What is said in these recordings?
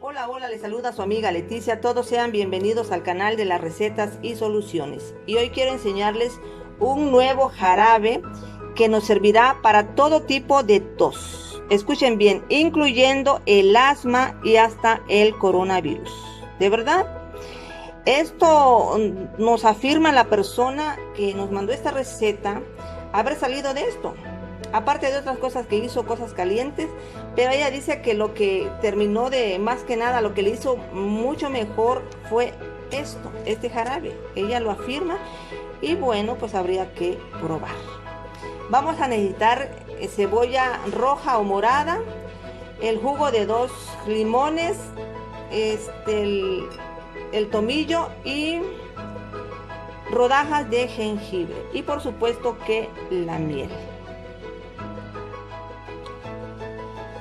Hola, hola, les saluda su amiga Leticia. Todos sean bienvenidos al canal de las recetas y soluciones. Y hoy quiero enseñarles un nuevo jarabe que nos servirá para todo tipo de tos. Escuchen bien, incluyendo el asma y hasta el coronavirus. ¿De verdad? Esto nos afirma la persona que nos mandó esta receta haber salido de esto. Aparte de otras cosas que hizo, cosas calientes, pero ella dice que lo que terminó de, más que nada, lo que le hizo mucho mejor fue esto, este jarabe. Ella lo afirma y bueno, pues habría que probar. Vamos a necesitar cebolla roja o morada, el jugo de 2 limones, el tomillo y rodajas de jengibre y por supuesto que la miel.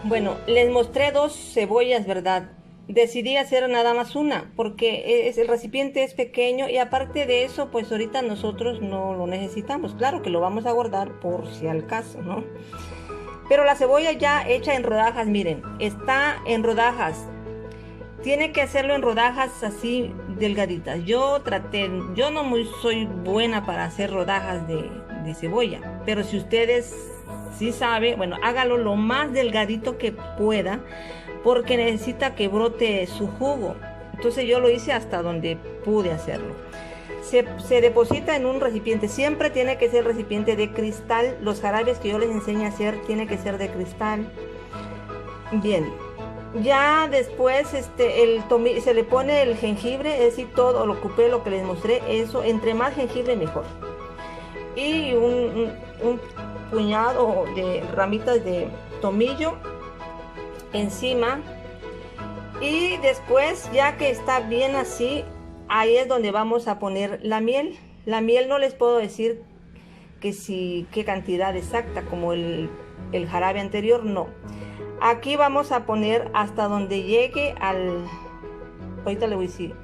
Bueno, les mostré 2 cebollas, ¿verdad? Decidí hacer nada más una porque el recipiente es pequeño y aparte de eso, pues ahorita nosotros no lo necesitamos. Claro que lo vamos a guardar por si al caso, ¿no? Pero la cebolla ya hecha en rodajas, miren, está en rodajas. Tiene que hacerlo en rodajas así delgaditas. Yo no soy buena para hacer rodajas de cebolla, pero si ustedes sí sabe, bueno, hágalo lo más delgadito que pueda porque necesita que brote su jugo. Entonces yo lo hice hasta donde pude hacerlo. Se deposita en un recipiente, siempre tiene que ser recipiente de cristal. Los jarabes que yo les enseño a hacer tiene que ser de cristal. Bien, ya después se le pone el jengibre, es decir, todo lo ocupé, lo que les mostré, eso, entre más jengibre mejor. Y un puñado de ramitas de tomillo encima. Y después, ya que está bien así, ahí es donde vamos a poner la miel. La miel no les puedo decir qué cantidad exacta como el jarabe anterior, no. Aquí vamos a poner hasta donde llegue ahorita le voy a decir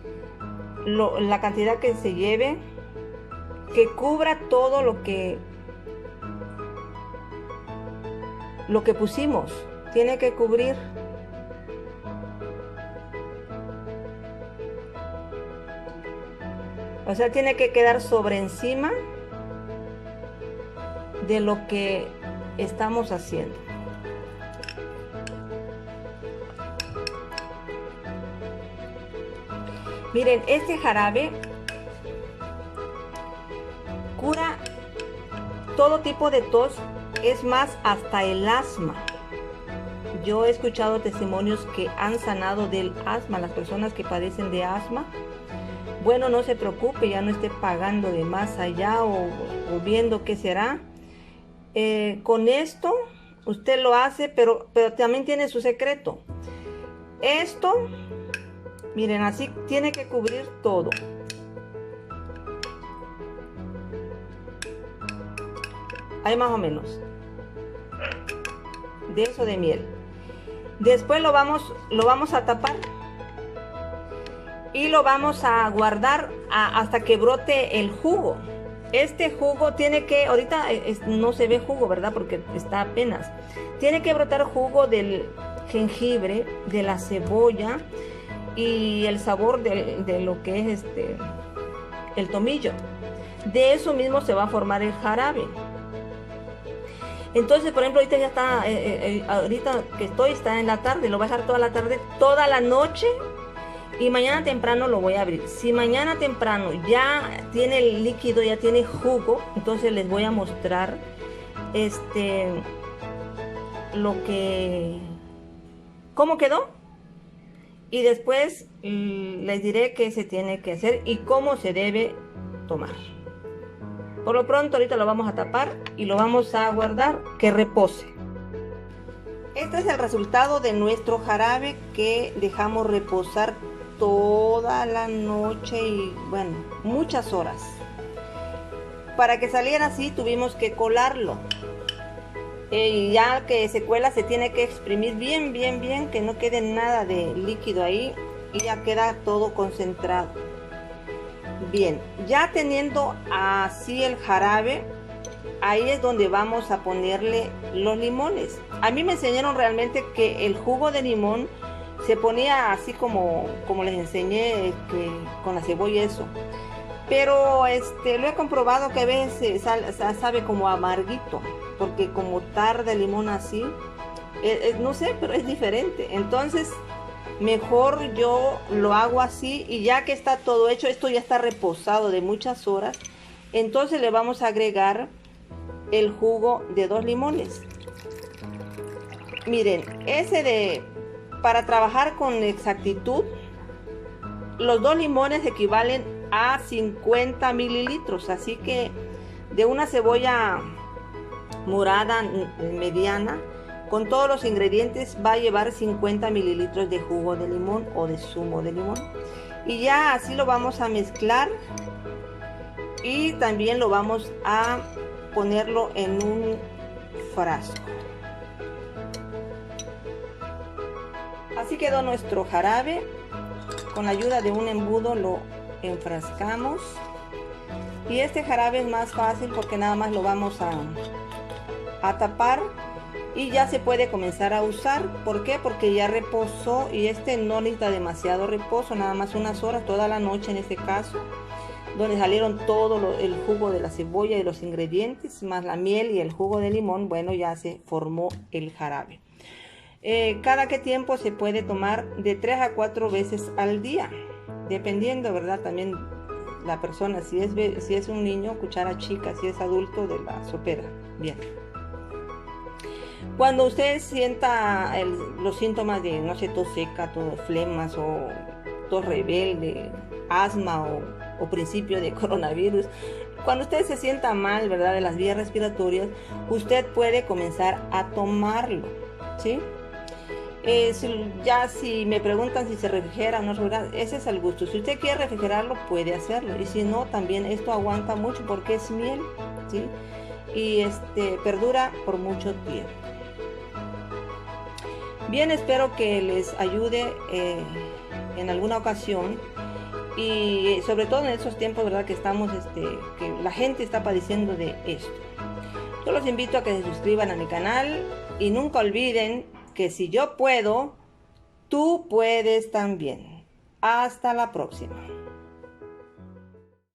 la cantidad que se lleve, que cubra todo lo que pusimos. Tiene que cubrir. O sea, tiene que quedar sobre encima de lo que estamos haciendo. Miren, este jarabe cura todo tipo de tos, es más, hasta el asma. Yo he escuchado testimonios que han sanado del asma, las personas que padecen de asma. Bueno, no se preocupe, ya no esté pagando de más allá o viendo qué será. Con esto usted lo hace, pero también tiene su secreto. Esto, miren, así tiene que cubrir todo. Ahí más o menos. De eso de miel. Después lo vamos a tapar y lo vamos a guardar hasta que brote el jugo. Este jugo tiene que, ahorita no se ve jugo, ¿verdad? Porque está apenas. Tiene que brotar jugo del jengibre, de la cebolla y el sabor de lo que es el tomillo. De eso mismo se va a formar el jarabe. Entonces, por ejemplo, ahorita ya está, ahorita que está en la tarde, lo voy a dejar toda la tarde, toda la noche y mañana temprano lo voy a abrir. Si mañana temprano ya tiene el líquido, ya tiene jugo, entonces les voy a mostrar cómo quedó y después les diré qué se tiene que hacer y cómo se debe tomar. Por lo pronto ahorita lo vamos a tapar y lo vamos a guardar que repose. Este es el resultado de nuestro jarabe que dejamos reposar toda la noche y bueno, muchas horas. Para que saliera así tuvimos que colarlo. Y ya que se cuela se tiene que exprimir bien, bien, bien, que no quede nada de líquido ahí y ya queda todo concentrado. Bien, ya teniendo así el jarabe, ahí es donde vamos a ponerle los limones. A mí me enseñaron realmente que el jugo de limón Se ponía así como les enseñé, que con la cebolla eso. Pero lo he comprobado que a veces sabe como amarguito, porque como tarda el limón así, no sé, pero es diferente. Entonces, mejor yo lo hago así y ya que está todo hecho, esto ya está reposado de muchas horas, entonces le vamos a agregar el jugo de 2 limones. Miren, para trabajar con exactitud, los 2 limones equivalen a 50 mililitros, así que de una cebolla morada mediana, con todos los ingredientes, va a llevar 50 mililitros de jugo de limón o de zumo de limón. Y ya así lo vamos a mezclar y también lo vamos a ponerlo en un frasco. Así quedó nuestro jarabe. Con la ayuda de un embudo lo enfrascamos. Y este jarabe es más fácil porque nada más lo vamos a tapar y ya se puede comenzar a usar. ¿Por qué? Porque ya reposó y no necesita demasiado reposo, nada más unas horas, toda la noche en este caso, donde salieron todo el jugo de la cebolla y los ingredientes, más la miel y el jugo de limón. Bueno, ya se formó el jarabe. Cada qué tiempo se puede tomar de 3 a 4 veces al día, dependiendo, ¿verdad? También la persona, si es un niño, cuchara chica, si es adulto, de la sopera. Bien. Cuando usted sienta los síntomas de, no sé, tos seca, flemas o tos rebelde, asma o principio de coronavirus, cuando usted se sienta mal, ¿verdad?, de las vías respiratorias, usted puede comenzar a tomarlo, ¿sí? Si me preguntan si se refrigera o no refrigera, ese es el gusto. Si usted quiere refrigerarlo, puede hacerlo. Y si no, también esto aguanta mucho porque es miel, ¿sí? Y perdura por mucho tiempo. Bien, espero que les ayude en alguna ocasión. Y sobre todo en esos tiempos, ¿verdad?, que estamos, que la gente está padeciendo de esto. Yo los invito a que se suscriban a mi canal y nunca olviden que si yo puedo, tú puedes también. Hasta la próxima.